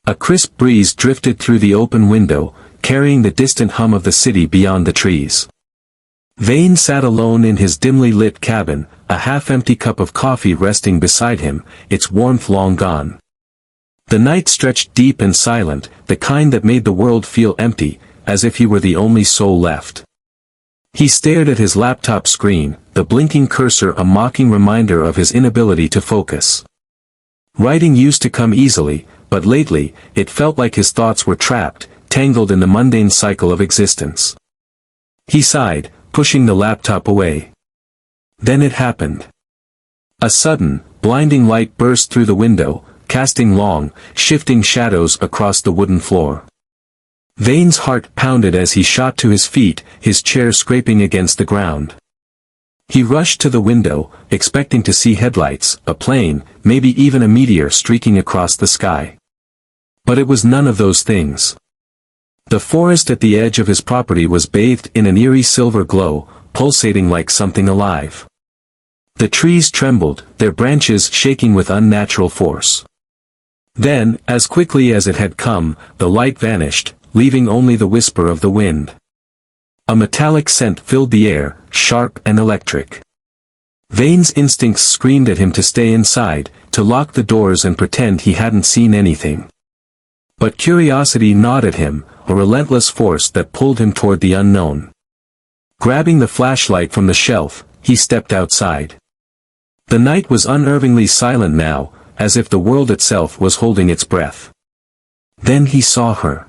A crisp breeze drifted through the open window, carrying the distant hum of the city beyond the trees. Vane sat alone in his dimly lit cabin, a half-empty cup of coffee resting beside him, its warmth long gone. The night stretched deep and silent, the kind that made the world feel empty, as if he were the only soul left. He stared at his laptop screen, the blinking cursor a mocking reminder of his inability to focus. Writing used to come easily, but lately, it felt like his thoughts were trapped, tangled in the mundane cycle of existence. He sighed, pushing the laptop away. Then it happened. A sudden, blinding light burst through the window, casting long, shifting shadows across the wooden floor. Vane's heart pounded as he shot to his feet, his chair scraping against the ground. He rushed to the window, expecting to see headlights, a plane, maybe even a meteor streaking across the sky. But it was none of those things. The forest at the edge of his property was bathed in an eerie silver glow, pulsating like something alive. The trees trembled, their branches shaking with unnatural force. Then, as quickly as it had come, the light vanished, leaving only the whisper of the wind. A metallic scent filled the air, sharp and electric. Vane's instincts screamed at him to stay inside, to lock the doors and pretend he hadn't seen anything. But curiosity gnawed at him, a relentless force that pulled him toward the unknown. Grabbing the flashlight from the shelf, he stepped outside. The night was unnervingly silent now, as if the world itself was holding its breath. Then he saw her.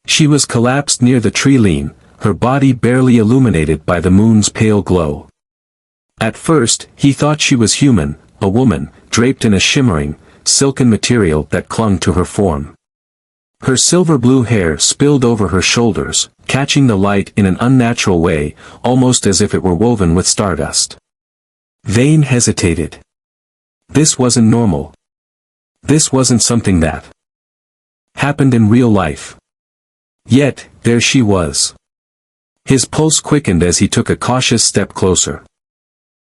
She was collapsed near the tree line, her body barely illuminated by the moon's pale glow. At first, he thought she was human, a woman, draped in a shimmering, silken material that clung to her form. Her silver-blue hair spilled over her shoulders, catching the light in an unnatural way, almost as if it were woven with stardust. Vane hesitated. This wasn't normal. This wasn't something that happened in real life. Yet, there she was. His pulse quickened as he took a cautious step closer.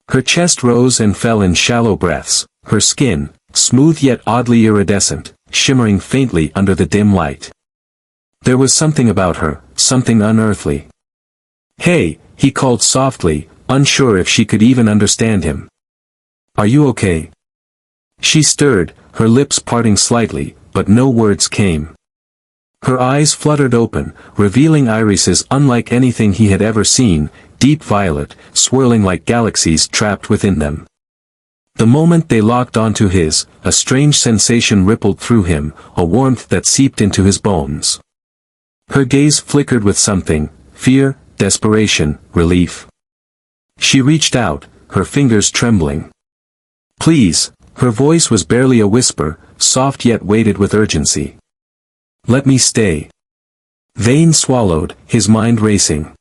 Her chest rose and fell in shallow breaths, her skin, smooth yet oddly iridescent, shimmering faintly under the dim light. There was something about her, something unearthly. "Hey," he called softly, unsure if she could even understand him. "Are you okay?" She stirred, her lips parting slightly, but no words came. Her eyes fluttered open, revealing irises unlike anything he had ever seen, deep violet, swirling like galaxies trapped within them. The moment they locked onto his, a strange sensation rippled through him, a warmth that seeped into his bones. Her gaze flickered with something, fear, desperation, relief. She reached out, her fingers trembling. "Please," her voice was barely a whisper, soft yet weighted with urgency. "Let me stay." Vane swallowed, his mind racing.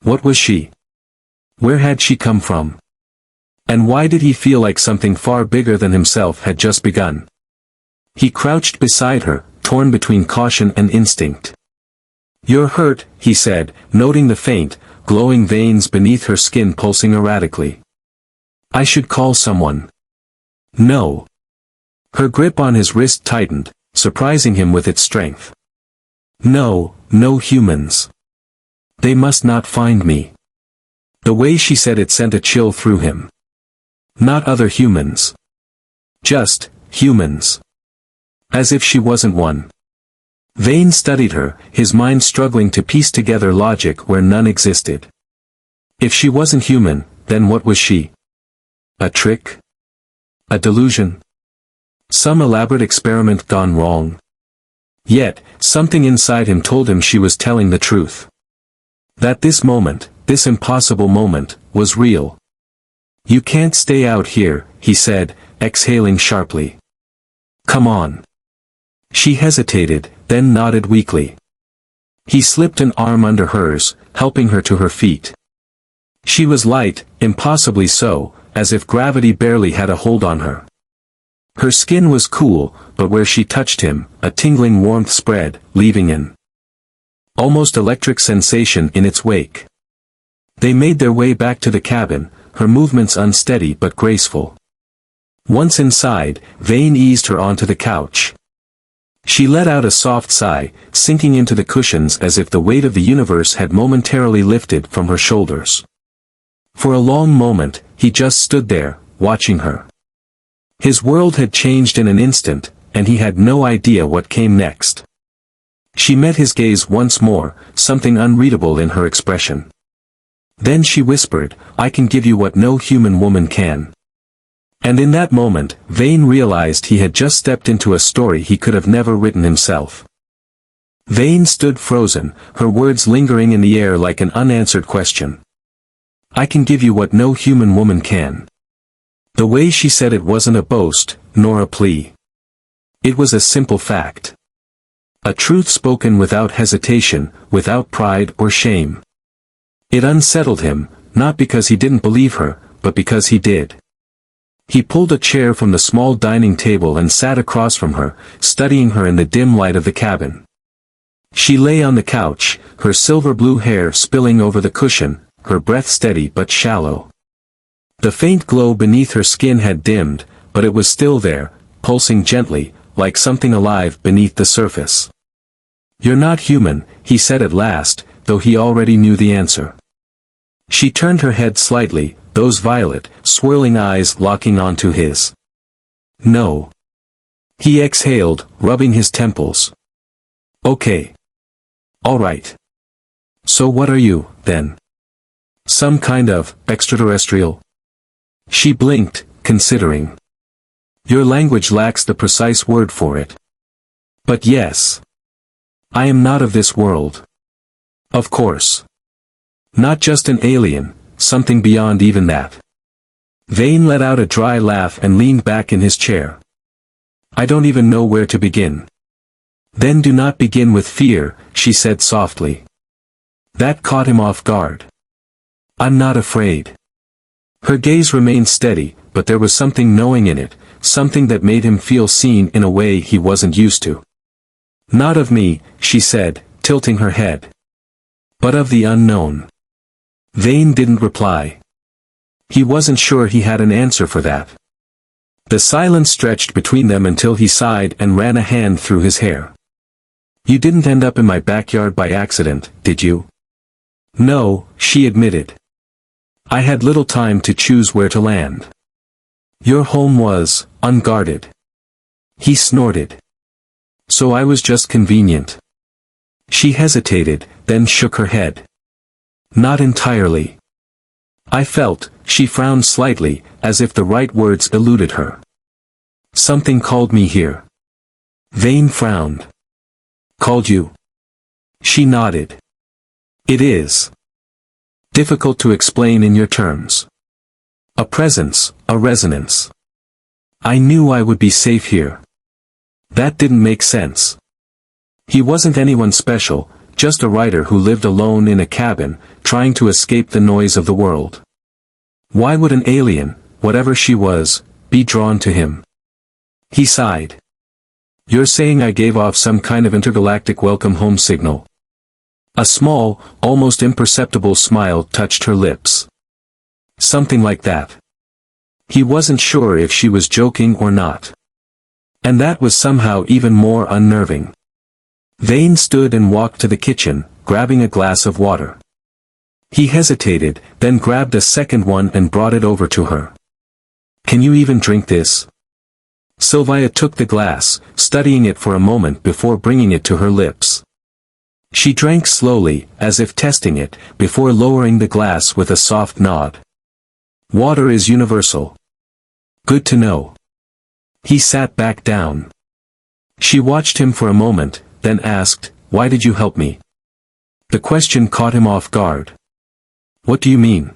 What was she? Where had she come from? And why did he feel like something far bigger than himself had just begun? He crouched beside her, torn between caution and instinct. "You're hurt," he said, noting the faint, glowing veins beneath her skin pulsing erratically. "I should call someone." "No." Her grip on his wrist tightened, surprising him with its strength. "No, no humans. They must not find me." The way she said it sent a chill through him. Not other humans. Just, humans. As if she wasn't one. Vane studied her, his mind struggling to piece together logic where none existed. If she wasn't human, then what was she? A trick? A delusion? Some elaborate experiment gone wrong? Yet, something inside him told him she was telling the truth. That this moment, this impossible moment, was real. "You can't stay out here," he said, exhaling sharply. "Come on." She hesitated, then nodded weakly. He slipped an arm under hers, helping her to her feet. She was light, impossibly so, as if gravity barely had a hold on her. Her skin was cool, but where she touched him, a tingling warmth spread, leaving an almost electric sensation in its wake. They made their way back to the cabin, her movements unsteady but graceful. Once inside, Vane eased her onto the couch. She let out a soft sigh, sinking into the cushions as if the weight of the universe had momentarily lifted from her shoulders. For a long moment, he just stood there, watching her. His world had changed in an instant, and he had no idea what came next. She met his gaze once more, something unreadable in her expression. Then she whispered, "I can give you what no human woman can." And in that moment, Vane realized he had just stepped into a story he could have never written himself. Vane stood frozen, her words lingering in the air like an unanswered question. "I can give you what no human woman can." The way she said it wasn't a boast, nor a plea. It was a simple fact. A truth spoken without hesitation, without pride or shame. It unsettled him, not because he didn't believe her, but because he did. He pulled a chair from the small dining table and sat across from her, studying her in the dim light of the cabin. She lay on the couch, her silver blue hair spilling over the cushion, her breath steady but shallow. The faint glow beneath her skin had dimmed, but it was still there, pulsing gently, like something alive beneath the surface. "You're not human," he said at last, though he already knew the answer. She turned her head slightly, those violet, swirling eyes locking onto his. "No." He exhaled, rubbing his temples. "Okay. All right. So what are you, then? Some kind of extraterrestrial?" She blinked, considering. "Your language lacks the precise word for it. But yes. I am not of this world. Of course. Not just an alien, something beyond even that." Vane let out a dry laugh and leaned back in his chair. "I don't even know where to begin." "Then do not begin with fear," she said softly. That caught him off guard. "I'm not afraid." Her gaze remained steady, but there was something knowing in it, something that made him feel seen in a way he wasn't used to. "Not of me," she said, tilting her head. "But of the unknown." Vane didn't reply. He wasn't sure he had an answer for that. The silence stretched between them until he sighed and ran a hand through his hair. "You didn't end up in my backyard by accident, did you?" "No," she admitted. "I had little time to choose where to land. Your home was unguarded." He snorted. "So I was just convenient." She hesitated, then shook her head. "Not entirely." "I felt," she frowned slightly, as if the right words eluded her. "Something called me here." Vane frowned. "Called you?" She nodded. "It is difficult to explain in your terms. A presence, a resonance. I knew I would be safe here." That didn't make sense. He wasn't anyone special, just a writer who lived alone in a cabin, trying to escape the noise of the world. Why would an alien, whatever she was, be drawn to him? He sighed. "You're saying I gave off some kind of intergalactic welcome home signal?" A small, almost imperceptible smile touched her lips. "Something like that." He wasn't sure if she was joking or not. And that was somehow even more unnerving. Vane stood and walked to the kitchen, grabbing a glass of water. He hesitated, then grabbed a second one and brought it over to her. "Can you even drink this?" Sylvia took the glass, studying it for a moment before bringing it to her lips. She drank slowly, as if testing it, before lowering the glass with a soft nod. "Water is universal." "Good to know." He sat back down. She watched him for a moment, then asked, "Why did you help me?" The question caught him off guard. "What do you mean?"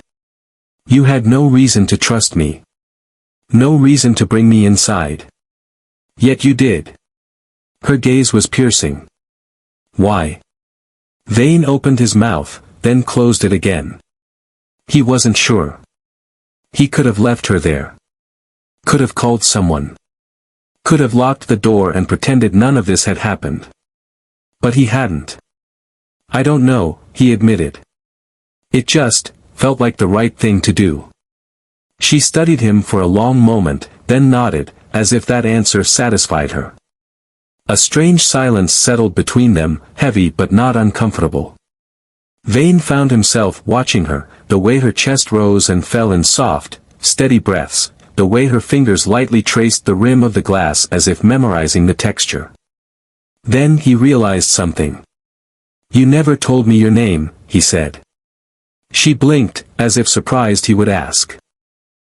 "You had no reason to trust me. No reason to bring me inside. Yet you did." Her gaze was piercing. "Why?" Vane opened his mouth, then closed it again. He wasn't sure. He could have left her there. Could have called someone. Could have locked the door and pretended none of this had happened. But he hadn't. "I don't know," he admitted. "It just felt like the right thing to do." She studied him for a long moment, then nodded, as if that answer satisfied her. A strange silence settled between them, heavy but not uncomfortable. Vane found himself watching her, the way her chest rose and fell in soft, steady breaths, the way her fingers lightly traced the rim of the glass as if memorizing the texture. Then he realized something. "You never told me your name," he said. She blinked, as if surprised he would ask.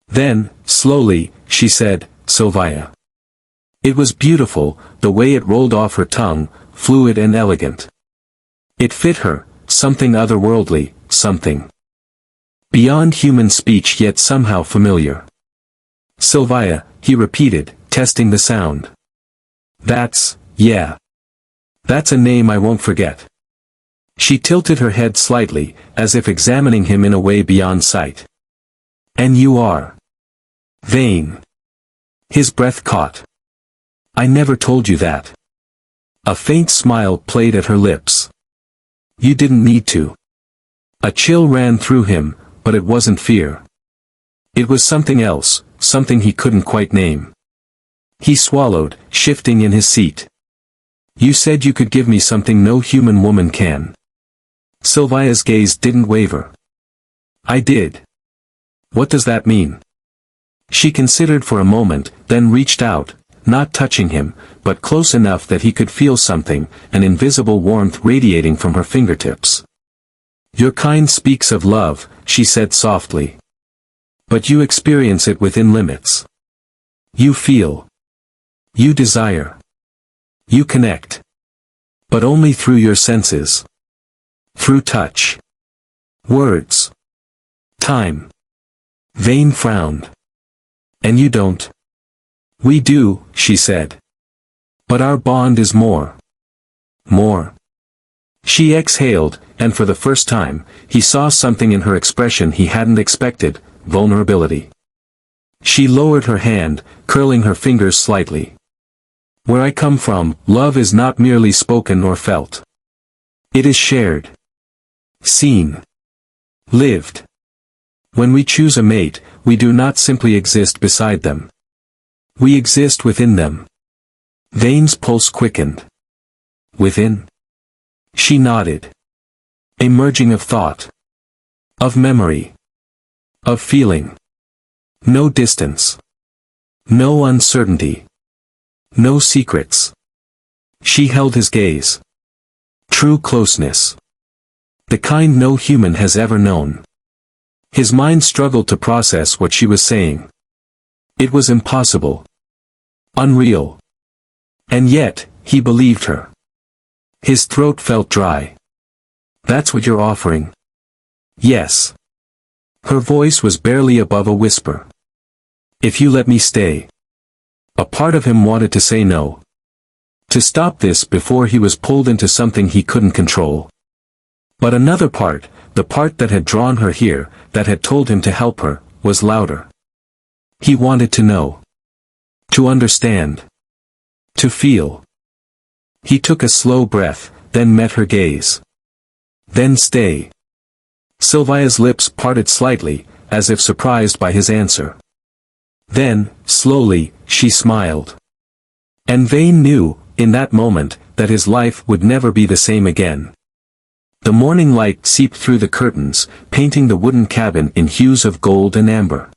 Then, slowly, she said, "Sylvia." It was beautiful, the way it rolled off her tongue, fluid and elegant. It fit her, something otherworldly, something beyond human speech yet somehow familiar. "Sylvia," he repeated, testing the sound. Yeah. That's a name I won't forget." She tilted her head slightly, as if examining him in a way beyond sight. "And you are Vane." His breath caught. "I never told you that." A faint smile played at her lips. "You didn't need to." A chill ran through him, but it wasn't fear. It was something else, something he couldn't quite name. He swallowed, shifting in his seat. "You said you could give me something no human woman can." Sylvia's gaze didn't waver. "I did." "What does that mean?" She considered for a moment, then reached out, not touching him, but close enough that he could feel something, an invisible warmth radiating from her fingertips. "Your kind speaks of love," she said softly. "But you experience it within limits. You feel. You desire. You connect. But only through your senses. Through touch. Words. Time." Vane frowned. "And you don't?" "We do," she said. "But our bond is more." "More." She exhaled, and for the first time, he saw something in her expression he hadn't expected, vulnerability. She lowered her hand, curling her fingers slightly. "Where I come from, love is not merely spoken or felt. It is shared. Seen. Lived. When we choose a mate, we do not simply exist beside them. We exist within them." Vane's pulse quickened. "Within?" She nodded. "A merging of thought. Of memory. Of feeling. No distance. No uncertainty. No secrets." She held his gaze. "True closeness. The kind no human has ever known." His mind struggled to process what she was saying. It was impossible. Unreal. And yet, he believed her. His throat felt dry. "That's what you're offering?" "Yes." Her voice was barely above a whisper. "If you let me stay." A part of him wanted to say no. To stop this before he was pulled into something he couldn't control. But another part, the part that had drawn her here, that had told him to help her, was louder. He wanted to know. To understand. To feel. He took a slow breath, then met her gaze. "Then stay." Sylvia's lips parted slightly, as if surprised by his answer. Then, slowly, she smiled. And Vane knew, in that moment, that his life would never be the same again. The morning light seeped through the curtains, painting the wooden cabin in hues of gold and amber.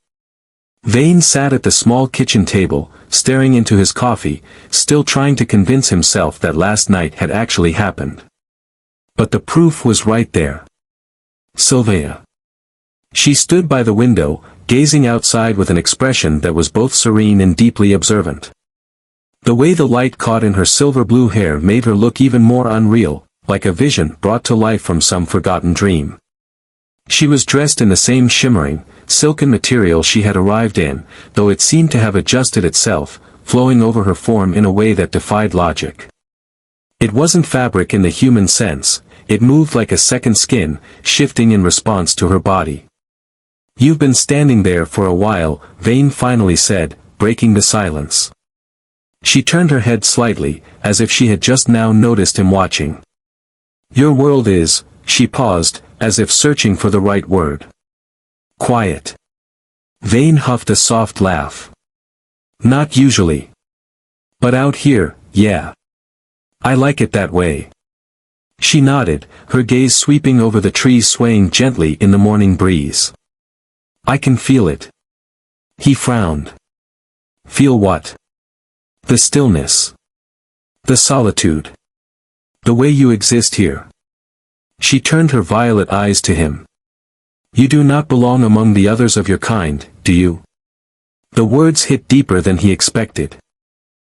Vane sat at the small kitchen table, staring into his coffee, still trying to convince himself that last night had actually happened. But the proof was right there. Sylvia. She stood by the window, gazing outside with an expression that was both serene and deeply observant. The way the light caught in her silver-blue hair made her look even more unreal, like a vision brought to life from some forgotten dream. She was dressed in the same shimmering, silken material she had arrived in, though it seemed to have adjusted itself, flowing over her form in a way that defied logic. It wasn't fabric in the human sense, it moved like a second skin, shifting in response to her body. "You've been standing there for a while," Vane finally said, breaking the silence. She turned her head slightly, as if she had just now noticed him watching. "Your world is," she paused, as if searching for the right word. "Quiet." Vane huffed a soft laugh. "Not usually. But out here, yeah." I like it that way. She nodded, her gaze sweeping over the trees swaying gently in the morning breeze. I can feel it. He frowned. Feel what? The stillness. The solitude. The way you exist here. She turned her violet eyes to him. You do not belong among the others of your kind, do you? The words hit deeper than he expected.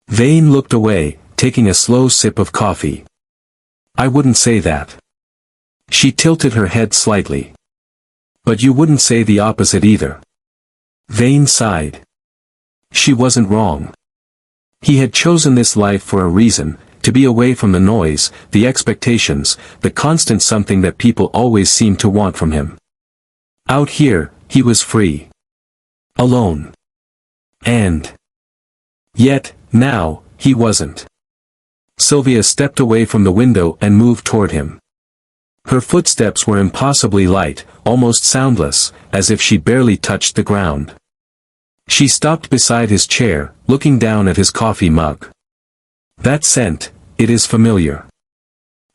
Vane looked away, taking a slow sip of coffee. I wouldn't say that. She tilted her head slightly. But you wouldn't say the opposite either. Vane sighed. She wasn't wrong. He had chosen this life for a reason, to be away from the noise, the expectations, the constant something that people always seemed to want from him. Out here, he was free. Alone. And yet, now, he wasn't. Sylvia stepped away from the window and moved toward him. Her footsteps were impossibly light, almost soundless, as if she barely touched the ground. She stopped beside his chair, looking down at his coffee mug. That scent, it is familiar.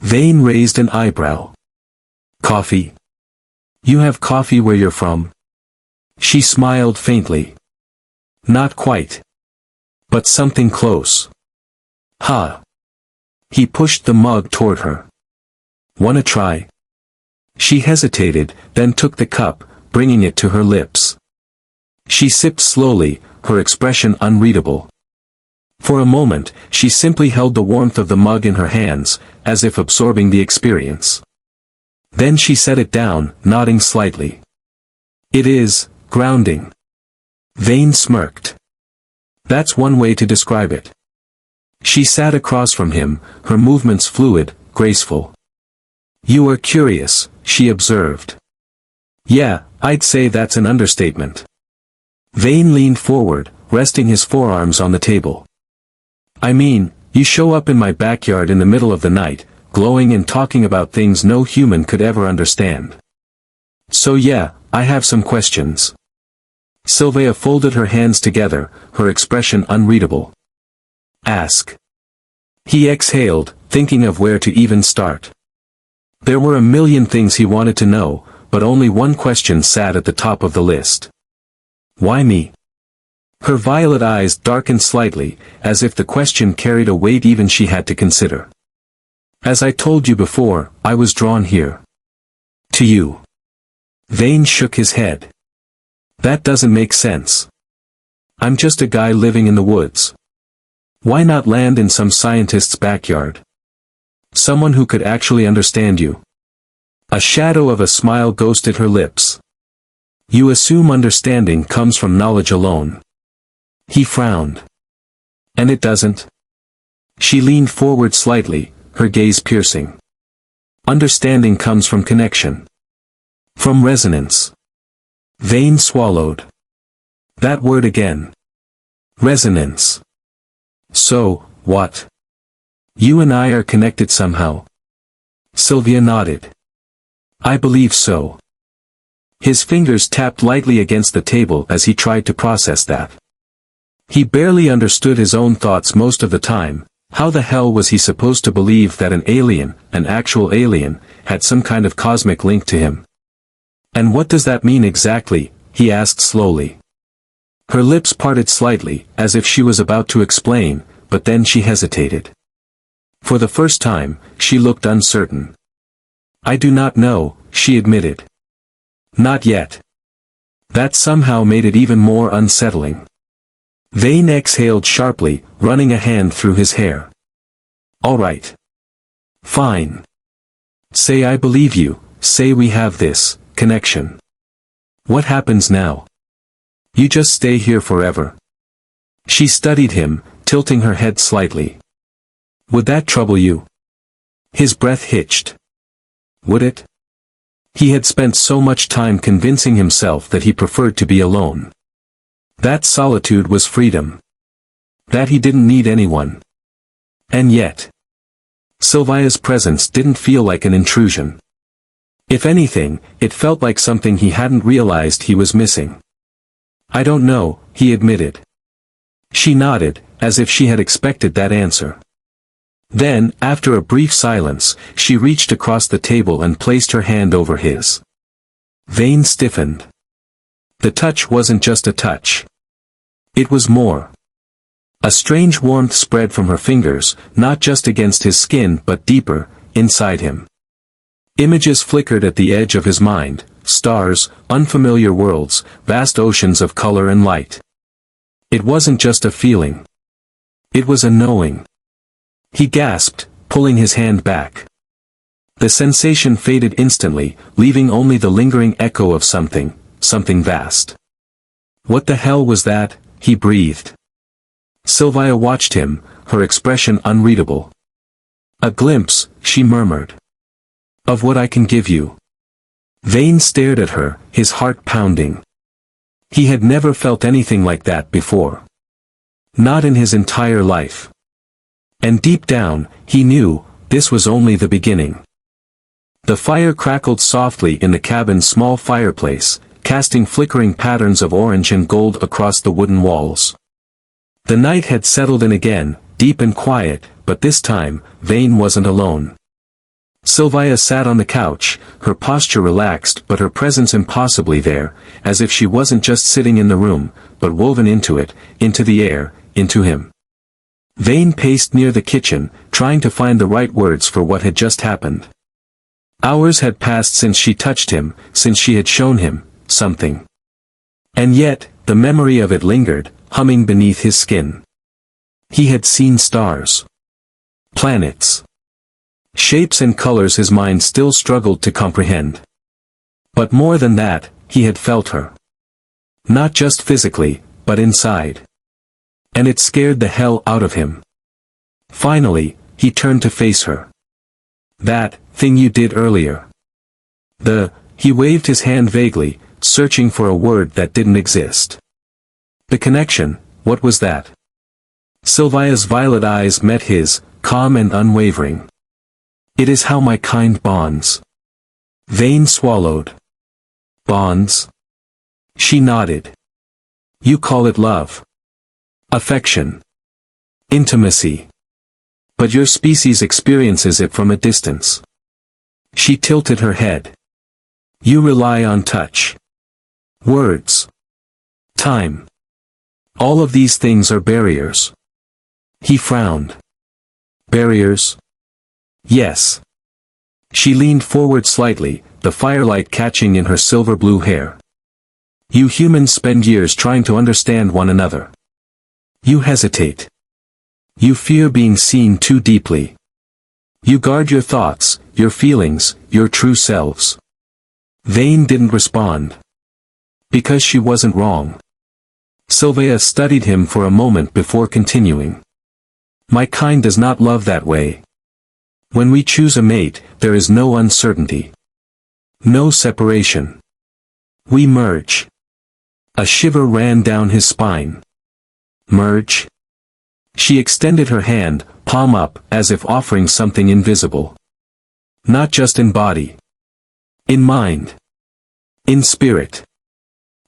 Vane raised an eyebrow. Coffee? You have coffee where you're from? She smiled faintly. Not quite. But something close. Ha. He pushed the mug toward her. Wanna try? She hesitated, then took the cup, bringing it to her lips. She sipped slowly, her expression unreadable. For a moment, she simply held the warmth of the mug in her hands, as if absorbing the experience. Then she set it down, nodding slightly. It is grounding. Vane smirked. That's one way to describe it. She sat across from him, her movements fluid, graceful. You are curious, she observed. Yeah, I'd say that's an understatement. Vane leaned forward, resting his forearms on the table. I mean, you show up in my backyard in the middle of the night, glowing and talking about things no human could ever understand. So yeah, I have some questions. Sylvia folded her hands together, her expression unreadable. Ask. He exhaled, thinking of where to even start. There were a million things he wanted to know, but only one question sat at the top of the list. Why me? Her violet eyes darkened slightly, as if the question carried a weight even she had to consider. As I told you before, I was drawn here. To you. Vane shook his head. That doesn't make sense. I'm just a guy living in the woods. Why not land in some scientist's backyard? Someone who could actually understand you. A shadow of a smile ghosted her lips. You assume understanding comes from knowledge alone. He frowned. And it doesn't? She leaned forward slightly, her gaze piercing. Understanding comes from connection. From resonance. Vane swallowed. That word again. Resonance. So, what? You and I are connected somehow. Sylvia nodded. I believe so. His fingers tapped lightly against the table as he tried to process that. He barely understood his own thoughts most of the time. How the hell was he supposed to believe that an alien, an actual alien, had some kind of cosmic link to him? And what does that mean exactly? He asked slowly. Her lips parted slightly, as if she was about to explain, but then she hesitated. For the first time, she looked uncertain. I do not know, she admitted. Not yet. That somehow made it even more unsettling. Vane exhaled sharply, running a hand through his hair. All right. Fine. Say I believe you, say we have this connection. What happens now? You just stay here forever. She studied him, tilting her head slightly. Would that trouble you? His breath hitched. Would it? He had spent so much time convincing himself that he preferred to be alone. That solitude was freedom. That he didn't need anyone. And yet, Sylvia's presence didn't feel like an intrusion. If anything, it felt like something he hadn't realized he was missing. I don't know, he admitted. She nodded, as if she had expected that answer. Then, after a brief silence, she reached across the table and placed her hand over his. Vane stiffened. The touch wasn't just a touch. It was more. A strange warmth spread from her fingers, not just against his skin but deeper, inside him. Images flickered at the edge of his mind, stars, unfamiliar worlds, vast oceans of color and light. It wasn't just a feeling. It was a knowing. He gasped, pulling his hand back. The sensation faded instantly, leaving only the lingering echo of something vast. What the hell was that? He breathed. Sylvia watched him, her expression unreadable. A glimpse, she murmured. Of what I can give you. Vane stared at her, his heart pounding. He had never felt anything like that before. Not in his entire life. And deep down, he knew, this was only the beginning. The fire crackled softly in the cabin's small fireplace, casting flickering patterns of orange and gold across the wooden walls. The night had settled in again, deep and quiet, but this time, Vane wasn't alone. Sylvia sat on the couch, her posture relaxed but her presence impossibly there, as if she wasn't just sitting in the room, but woven into it, into the air, into him. Vane paced near the kitchen, trying to find the right words for what had just happened. Hours had passed since she touched him, since she had shown him something. And yet, the memory of it lingered, humming beneath his skin. He had seen stars. Planets. Shapes and colors his mind still struggled to comprehend. But more than that, he had felt her. Not just physically, but inside. And it scared the hell out of him. Finally, he turned to face her. That thing you did earlier. He waved his hand vaguely, searching for a word that didn't exist. The connection, what was that? Sylvia's violet eyes met his, calm and unwavering. It is how my kind bonds. Vane swallowed. Bonds? She nodded. You call it love. Affection. Intimacy. But your species experiences it from a distance. She tilted her head. You rely on touch. Words. Time. All of these things are barriers. He frowned. Barriers? Yes. She leaned forward slightly, the firelight catching in her silver blue hair. You humans spend years trying to understand one another. You hesitate. You fear being seen too deeply. You guard your thoughts, your feelings, your true selves. Vane didn't respond. Because she wasn't wrong. Sylvia studied him for a moment before continuing. My kind does not love that way. When we choose a mate, there is no uncertainty. No separation. We merge. A shiver ran down his spine. Merge? She extended her hand, palm up, as if offering something invisible. Not just in body. In mind. In spirit.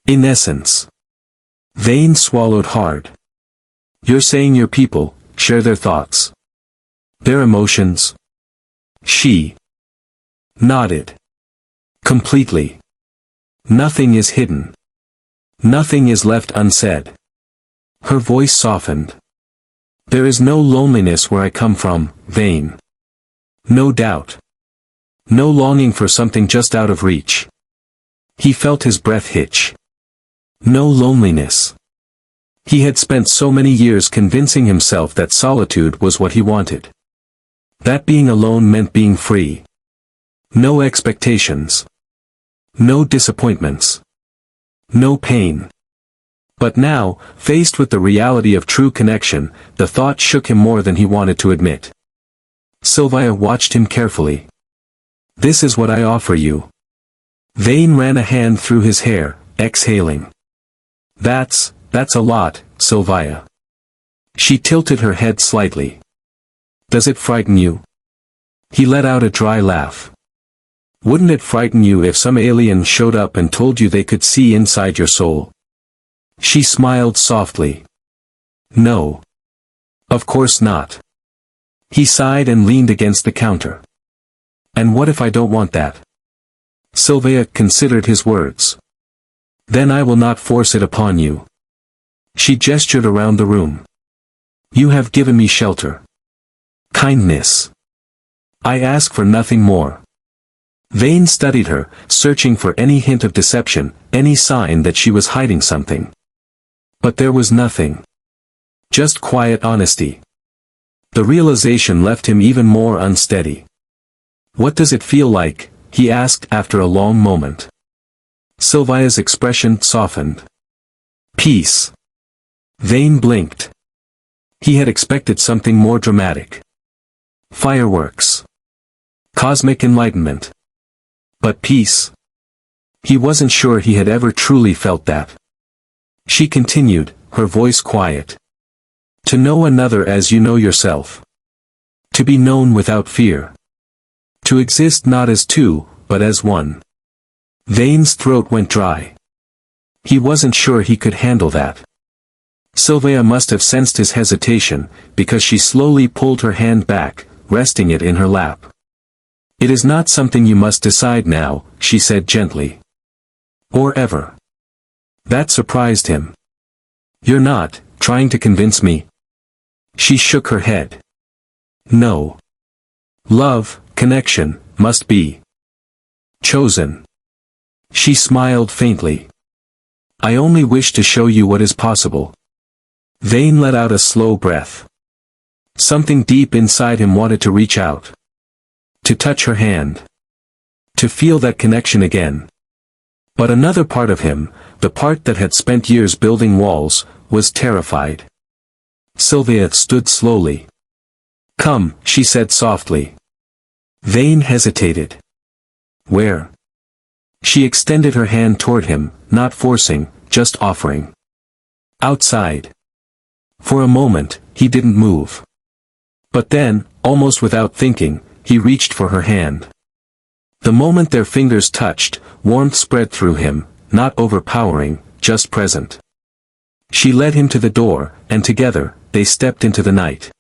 In essence. Vane swallowed hard. You're saying your people share their thoughts. Their emotions. She nodded. Completely. Nothing is hidden. Nothing is left unsaid. Her voice softened. There is no loneliness where I come from, Vane. No doubt. No longing for something just out of reach. He felt his breath hitch. No loneliness. He had spent so many years convincing himself that solitude was what he wanted. That being alone meant being free. No expectations. No disappointments. No pain. But now, faced with the reality of true connection, the thought shook him more than he wanted to admit. Sylvia watched him carefully. This is what I offer you. Vane ran a hand through his hair, exhaling. That's a lot, Sylvia. She tilted her head slightly. Does it frighten you? He let out a dry laugh. Wouldn't it frighten you if some alien showed up and told you they could see inside your soul? She smiled softly. No. Of course not. He sighed and leaned against the counter. And what if I don't want that? Sylvia considered his words. Then I will not force it upon you. She gestured around the room. You have given me shelter. Kindness. I ask for nothing more. Vane studied her, searching for any hint of deception, any sign that she was hiding something. But there was nothing. Just quiet honesty. The realization left him even more unsteady. What does it feel like? He asked after a long moment. Sylvia's expression softened. Peace. Vane blinked. He had expected something more dramatic. Fireworks. Cosmic enlightenment. But peace? He wasn't sure he had ever truly felt that. She continued, her voice quiet. To know another as you know yourself. To be known without fear. To exist not as two, but as one. Vane's throat went dry. He wasn't sure he could handle that. Sylvia must have sensed his hesitation, because she slowly pulled her hand back, resting it in her lap. It is not something you must decide now, she said gently. Or ever. That surprised him. You're not trying to convince me? She shook her head. No. Love, connection, must be chosen. She smiled faintly. I only wish to show you what is possible. Vane let out a slow breath. Something deep inside him wanted to reach out. To touch her hand. To feel that connection again. But another part of him, the part that had spent years building walls, was terrified. Sylvia stood slowly. Come, she said softly. Vane hesitated. Where? She extended her hand toward him, not forcing, just offering. Outside. For a moment, he didn't move. But then, almost without thinking, he reached for her hand. The moment their fingers touched, warmth spread through him, not overpowering, just present. She led him to the door, and together, they stepped into the night.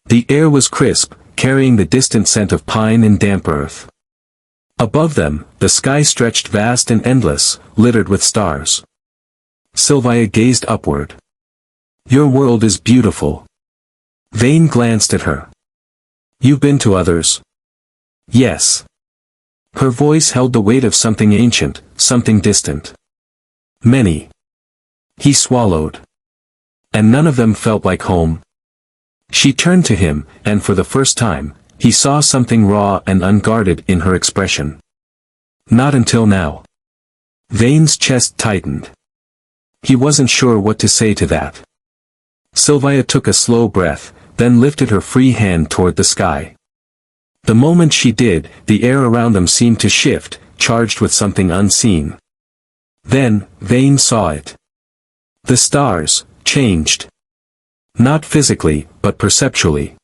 The air was crisp, carrying the distant scent of pine and damp earth. Above them, the sky stretched vast and endless, littered with stars. Sylvia gazed upward. Your world is beautiful. Vane glanced at her. You've been to others? Yes. Her voice held the weight of something ancient, something distant. Many. He swallowed. And none of them felt like home. She turned to him, and for the first time, he saw something raw and unguarded in her expression. Not until now. Vane's chest tightened. He wasn't sure what to say to that. Sylvia took a slow breath, then lifted her free hand toward the sky. The moment she did, the air around them seemed to shift, charged with something unseen. Then, Vane saw it. The stars changed. Not physically, but perceptually.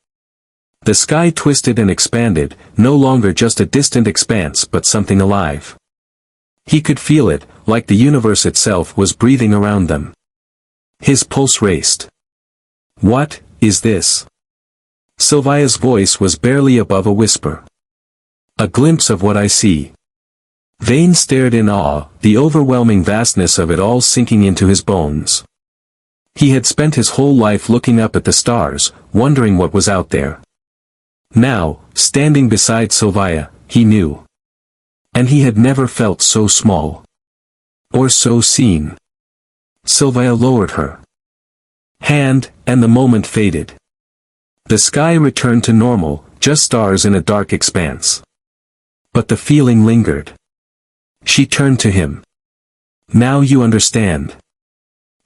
The sky twisted and expanded, no longer just a distant expanse but something alive. He could feel it, like the universe itself was breathing around them. His pulse raced. What is this? Sylvia's voice was barely above a whisper. A glimpse of what I see. Vane stared in awe, the overwhelming vastness of it all sinking into his bones. He had spent his whole life looking up at the stars, wondering what was out there. Now, standing beside Sylvia, he knew. And he had never felt so small. Or so seen. Sylvia lowered her hand, and the moment faded. The sky returned to normal, just stars in a dark expanse. But the feeling lingered. She turned to him. Now you understand.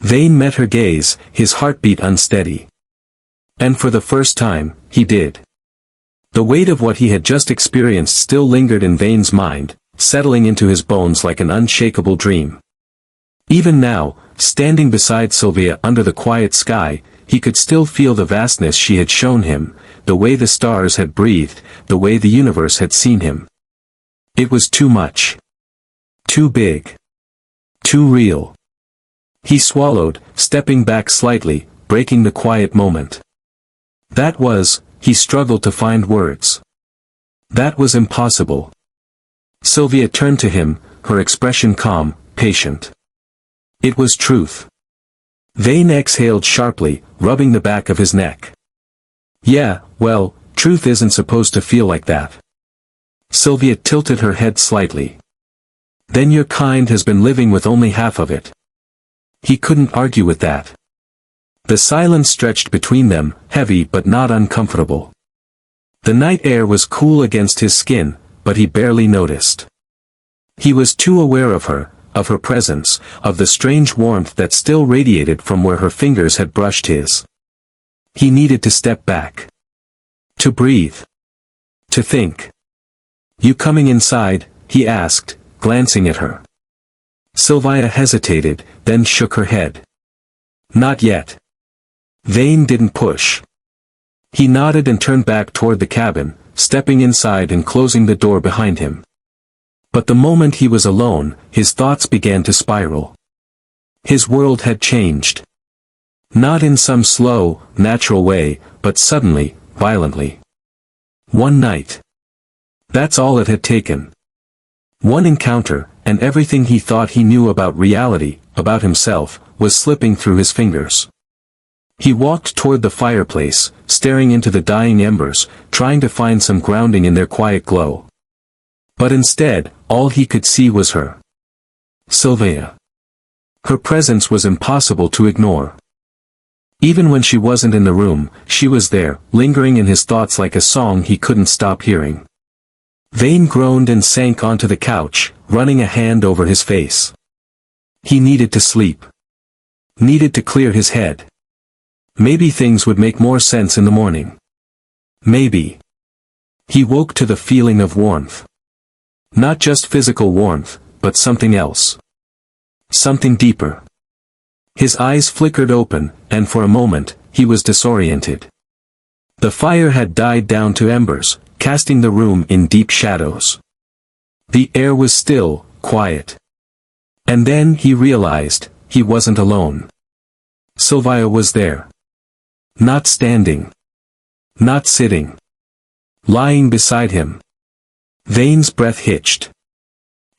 Vane met her gaze, his heartbeat unsteady. And for the first time, he did. The weight of what he had just experienced still lingered in Vane's mind, settling into his bones like an unshakable dream. Even now, standing beside Sylvia under the quiet sky, he could still feel the vastness she had shown him, the way the stars had breathed, the way the universe had seen him. It was too much. Too big. Too real. He swallowed, stepping back slightly, breaking the quiet moment. That was he struggled to find words. That was impossible. Sylvia turned to him, her expression calm, patient. It was truth. Vane exhaled sharply, rubbing the back of his neck. Yeah, well, truth isn't supposed to feel like that. Sylvia tilted her head slightly. Then your kind has been living with only half of it. He couldn't argue with that. The silence stretched between them, heavy but not uncomfortable. The night air was cool against his skin, but he barely noticed. He was too aware of her presence, of the strange warmth that still radiated from where her fingers had brushed his. He needed to step back. To breathe. To think. You coming inside? He asked, glancing at her. Sylvia hesitated, then shook her head. Not yet. Vane didn't push. He nodded and turned back toward the cabin, stepping inside and closing the door behind him. But the moment he was alone, his thoughts began to spiral. His world had changed. Not in some slow, natural way, but suddenly, violently. One night. That's all it had taken. One encounter, and everything he thought he knew about reality, about himself, was slipping through his fingers. He walked toward the fireplace, staring into the dying embers, trying to find some grounding in their quiet glow. But instead, all he could see was her. Sylvia. Her presence was impossible to ignore. Even when she wasn't in the room, she was there, lingering in his thoughts like a song he couldn't stop hearing. Vane groaned and sank onto the couch, running a hand over his face. He needed to sleep. Needed to clear his head. Maybe things would make more sense in the morning. Maybe. He woke to the feeling of warmth. Not just physical warmth, but something else. Something deeper. His eyes flickered open, and for a moment, he was disoriented. The fire had died down to embers, casting the room in deep shadows. The air was still, quiet. And then he realized, he wasn't alone. Sylvia was there. Not standing. Not sitting. Lying beside him. Vane's breath hitched.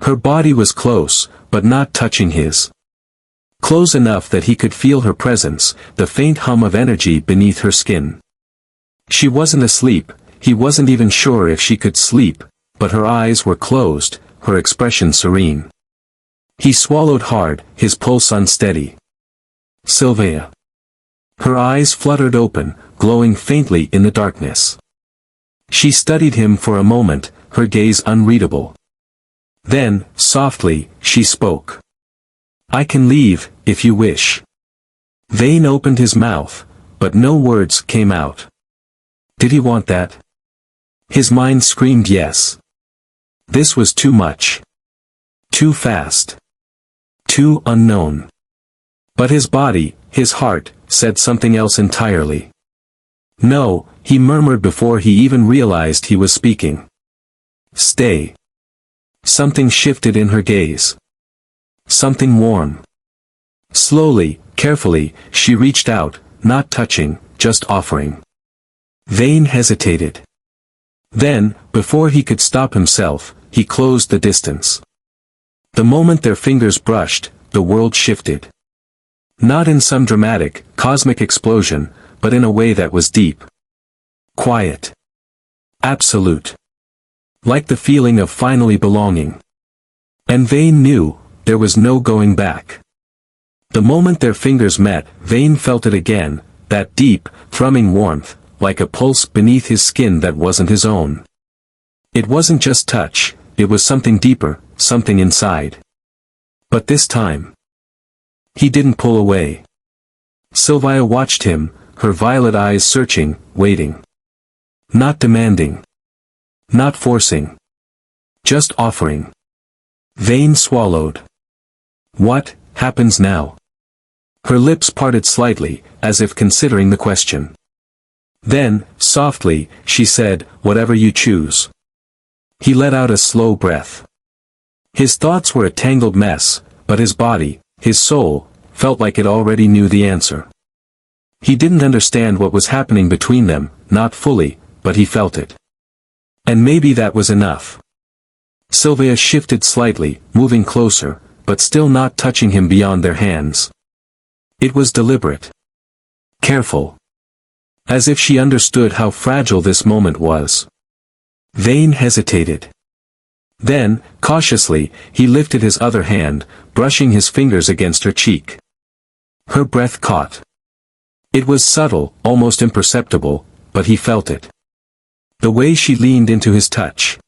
Her body was close, but not touching his. Close enough that he could feel her presence, the faint hum of energy beneath her skin. She wasn't asleep, he wasn't even sure if she could sleep, but her eyes were closed, her expression serene. He swallowed hard, his pulse unsteady. Sylvia. Her eyes fluttered open, glowing faintly in the darkness. She studied him for a moment, her gaze unreadable. Then, softly, she spoke. I can leave, if you wish. Vane opened his mouth, but no words came out. Did he want that? His mind screamed yes. This was too much. Too fast. Too unknown. But his body, his heart, said something else entirely. No, he murmured before he even realized he was speaking. Stay. Something shifted in her gaze. Something warm. Slowly, carefully, she reached out, not touching, just offering. Vane hesitated. Then, before he could stop himself, he closed the distance. The moment their fingers brushed, the world shifted. Not in some dramatic, cosmic explosion, but in a way that was deep. Quiet. Absolute. Like the feeling of finally belonging. And Vane knew, there was no going back. The moment their fingers met, Vane felt it again, that deep, thrumming warmth, like a pulse beneath his skin that wasn't his own. It wasn't just touch, it was something deeper, something inside. But this time, he didn't pull away. Sylvia watched him, her violet eyes searching, waiting. Not demanding. Not forcing. Just offering. Vane swallowed. What happens now? Her lips parted slightly, as if considering the question. Then, softly, she said, whatever you choose. He let out a slow breath. His thoughts were a tangled mess, but his body, his soul, felt like it already knew the answer. He didn't understand what was happening between them, not fully, but he felt it. And maybe that was enough. Sylvia shifted slightly, moving closer, but still not touching him beyond their hands. It was deliberate. Careful. As if she understood how fragile this moment was. Vane hesitated. Then, cautiously, he lifted his other hand, brushing his fingers against her cheek. Her breath caught. It was subtle, almost imperceptible, but he felt it. The way she leaned into his touch.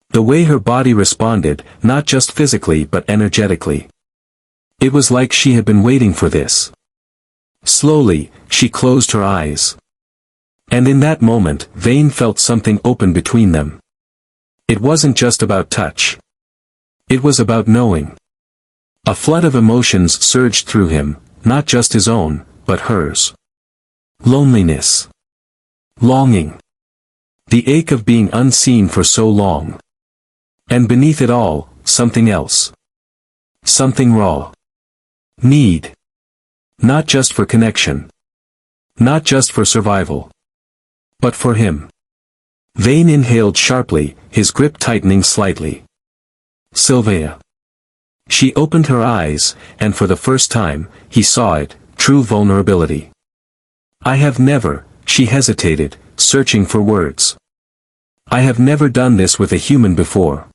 The way her body responded, not just physically but energetically. It was like she had been waiting for this. Slowly, she closed her eyes. And in that moment, Vane felt something open between them. It wasn't just about touch. It was about knowing. A flood of emotions surged through him, not just his own, but hers. Loneliness. Longing. The ache of being unseen for so long. And beneath it all, something else. Something raw. Need. Not just for connection. Not just for survival. But for him. Vane inhaled sharply, his grip tightening slightly. Sylvia. She opened her eyes, and for the first time, he saw it, true vulnerability. I have never, she hesitated, searching for words. I have never done this with a human before.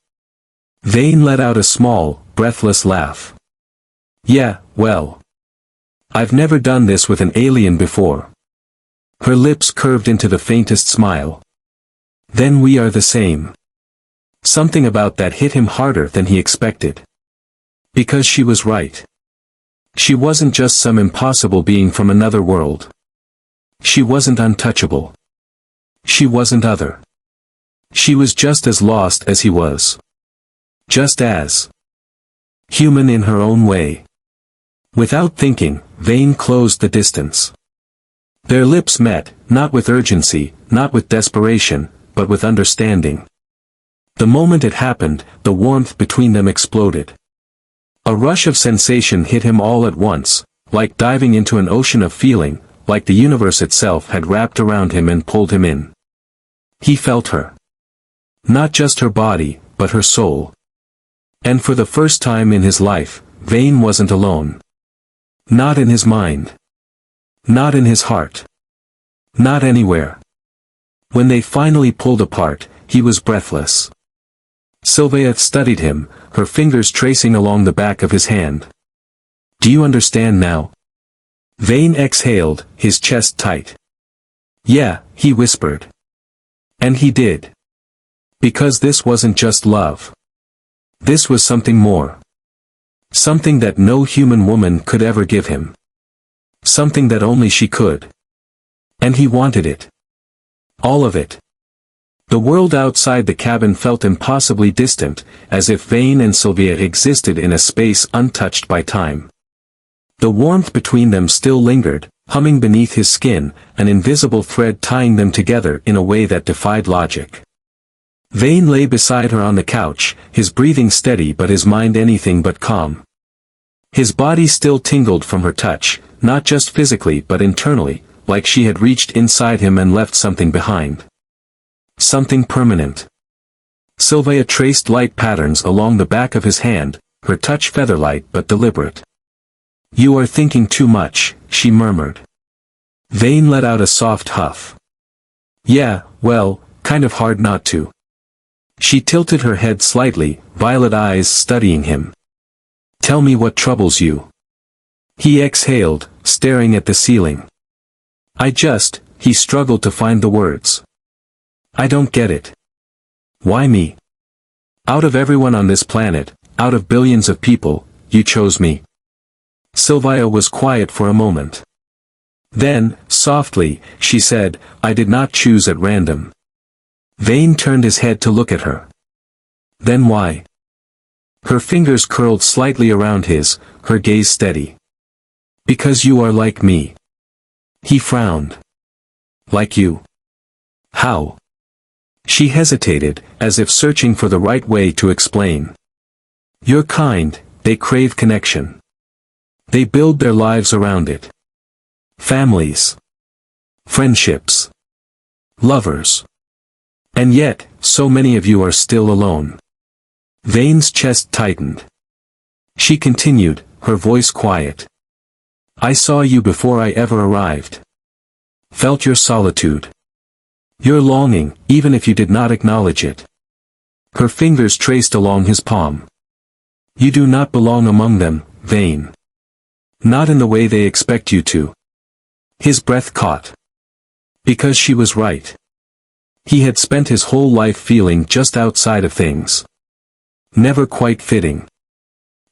Vane let out a small, breathless laugh. Yeah, well. I've never done this with an alien before. Her lips curved into the faintest smile. Then we are the same. Something about that hit him harder than he expected. Because she was right. She wasn't just some impossible being from another world. She wasn't untouchable. She wasn't other. She was just as lost as he was. Just as human in her own way. Without thinking, Vane closed the distance. Their lips met, not with urgency, not with desperation, but with understanding. The moment it happened, the warmth between them exploded. A rush of sensation hit him all at once, like diving into an ocean of feeling, like the universe itself had wrapped around him and pulled him in. He felt her. Not just her body, but her soul. And for the first time in his life, Vane wasn't alone. Not in his mind. Not in his heart. Not anywhere. When they finally pulled apart, he was breathless. Sylvia studied him, her fingers tracing along the back of his hand. Do you understand now? Vane exhaled, his chest tight. Yeah, he whispered. And he did. Because this wasn't just love. This was something more. Something that no human woman could ever give him. Something that only she could. And he wanted it. All of it. The world outside the cabin felt impossibly distant, as if Vane and Sylvia existed in a space untouched by time. The warmth between them still lingered, humming beneath his skin, an invisible thread tying them together in a way that defied logic. Vane lay beside her on the couch, his breathing steady but his mind anything but calm. His body still tingled from her touch, not just physically but internally, like she had reached inside him and left something behind. Something permanent. Sylvia traced light patterns along the back of his hand, her touch featherlight but deliberate. You are thinking too much, she murmured. Vane let out a soft huff. Yeah, well, kind of hard not to. She tilted her head slightly, violet eyes studying him. Tell me what troubles you. He exhaled, staring at the ceiling. He struggled to find the words. I don't get it. Why me? Out of everyone on this planet, out of billions of people, you chose me. Sylvia was quiet for a moment. Then, softly, she said, I did not choose at random. Vane turned his head to look at her. Then why? Her fingers curled slightly around his, her gaze steady. Because you are like me. He frowned. Like you. How? She hesitated, as if searching for the right way to explain. Your kind, they crave connection. They build their lives around it. Families. Friendships. Lovers. And yet, so many of you are still alone. Vane's chest tightened. She continued, her voice quiet. I saw you before I ever arrived. Felt your solitude. Your longing, even if you did not acknowledge it. Her fingers traced along his palm. You do not belong among them, Vane. Not in the way they expect you to. His breath caught. Because she was right. He had spent his whole life feeling just outside of things. Never quite fitting.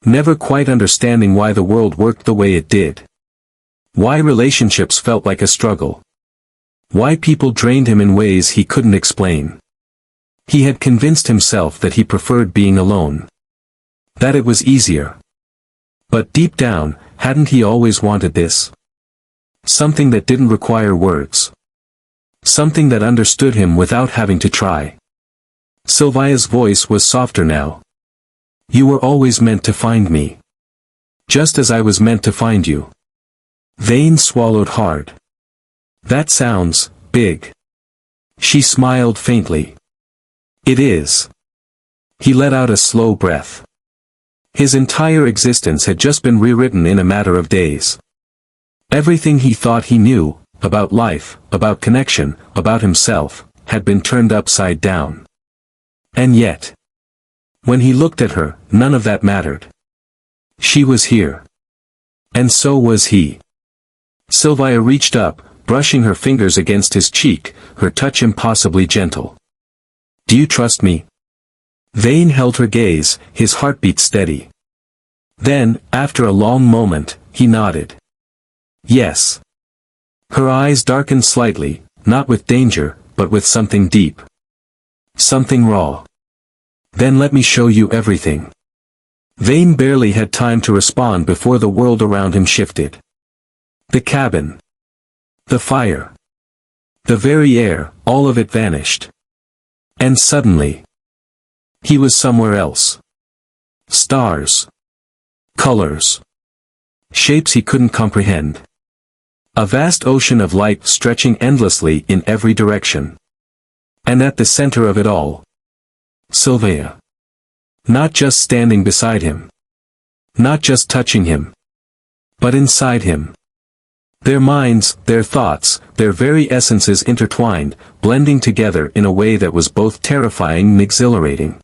Never quite understanding why the world worked the way it did. Why relationships felt like a struggle. Why people drained him in ways he couldn't explain. He had convinced himself that he preferred being alone. That it was easier. But deep down, hadn't he always wanted this? Something that didn't require words. Something that understood him without having to try. Sylvia's voice was softer now. You were always meant to find me. Just as I was meant to find you. Vane swallowed hard. That sounds big. She smiled faintly. It is. He let out a slow breath. His entire existence had just been rewritten in a matter of days. Everything he thought he knew, about life, about connection, about himself, had been turned upside down. And yet, when he looked at her, none of that mattered. She was here. And so was he. Sylvia reached up, brushing her fingers against his cheek, her touch impossibly gentle. Do you trust me? Vane held her gaze, his heartbeat steady. Then, after a long moment, he nodded. Yes. Her eyes darkened slightly, not with danger, but with something deep. Something raw. Then let me show you everything. Vane barely had time to respond before the world around him shifted. The cabin. The fire. The very air, all of it vanished. And suddenly, he was somewhere else. Stars. Colors. Shapes he couldn't comprehend. A vast ocean of light stretching endlessly in every direction. And at the center of it all, Sylvia. Not just standing beside him. Not just touching him. But inside him. Their minds, their thoughts, their very essences intertwined, blending together in a way that was both terrifying and exhilarating.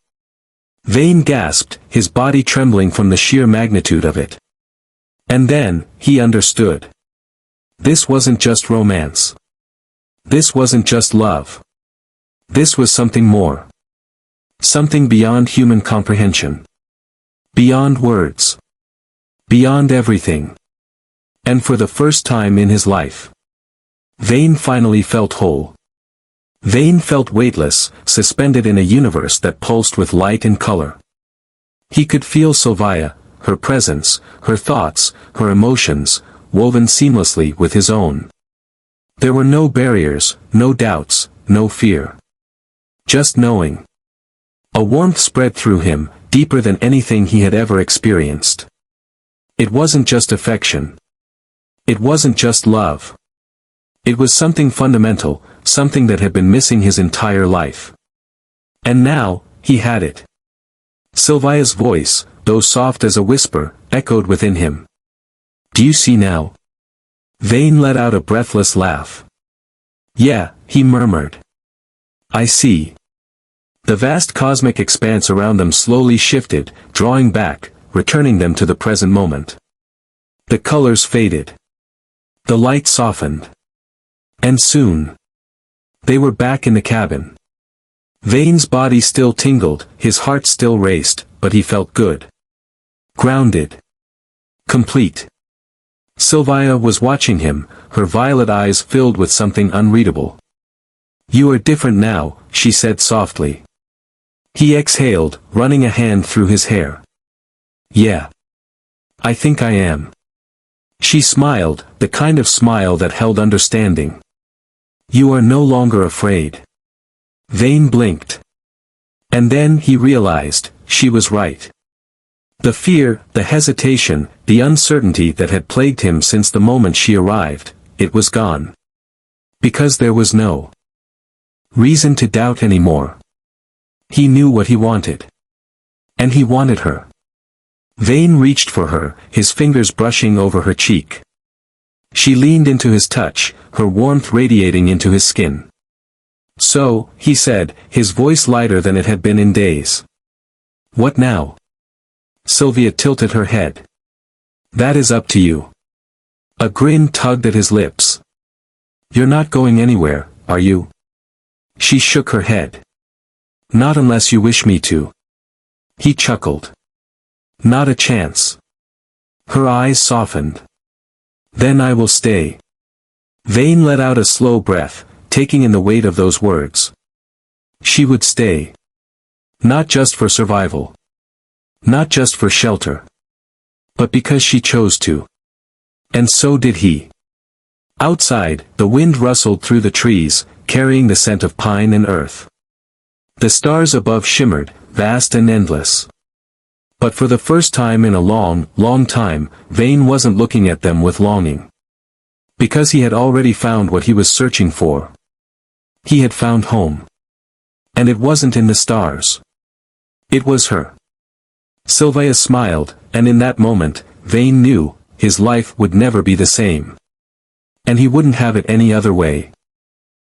Vane gasped, his body trembling from the sheer magnitude of it. And then, he understood. This wasn't just romance. This wasn't just love. This was something more. Something beyond human comprehension. Beyond words. Beyond everything. And for the first time in his life, Vane finally felt whole. Vane felt weightless, suspended in a universe that pulsed with light and color. He could feel Sylvia, her presence, her thoughts, her emotions, woven seamlessly with his own. There were no barriers, no doubts, no fear. Just knowing. A warmth spread through him, deeper than anything he had ever experienced. It wasn't just affection. It wasn't just love. It was something fundamental, something that had been missing his entire life. And now, he had it. Sylvia's voice, though soft as a whisper, echoed within him. Do you see now? Vane let out a breathless laugh. Yeah, he murmured. I see. The vast cosmic expanse around them slowly shifted, drawing back, returning them to the present moment. The colors faded. The light softened. And soon, they were back in the cabin. Vane's body still tingled, his heart still raced, but he felt good. Grounded. Complete. Sylvia was watching him, her violet eyes filled with something unreadable. You are different now, she said softly. He exhaled, running a hand through his hair. Yeah. I think I am. She smiled, the kind of smile that held understanding. You are no longer afraid. Vane blinked. And then he realized, she was right. The fear, the hesitation, the uncertainty that had plagued him since the moment she arrived, it was gone. Because there was no reason to doubt anymore. He knew what he wanted. And he wanted her. Vane reached for her, his fingers brushing over her cheek. She leaned into his touch, her warmth radiating into his skin. "So," he said, his voice lighter than it had been in days. "What now?" Sylvia tilted her head. "That is up to you." A grin tugged at his lips. "You're not going anywhere, are you?" She shook her head. "Not unless you wish me to." He chuckled. "Not a chance." Her eyes softened. "Then I will stay." Vane let out a slow breath, taking in the weight of those words. She would stay. Not just for survival. Not just for shelter. But because she chose to. And so did he. Outside, the wind rustled through the trees, carrying the scent of pine and earth. The stars above shimmered, vast and endless. But for the first time in a long, long time, Vane wasn't looking at them with longing. Because he had already found what he was searching for. He had found home. And it wasn't in the stars. It was her. Sylvia smiled, and in that moment, Vane knew, his life would never be the same. And he wouldn't have it any other way.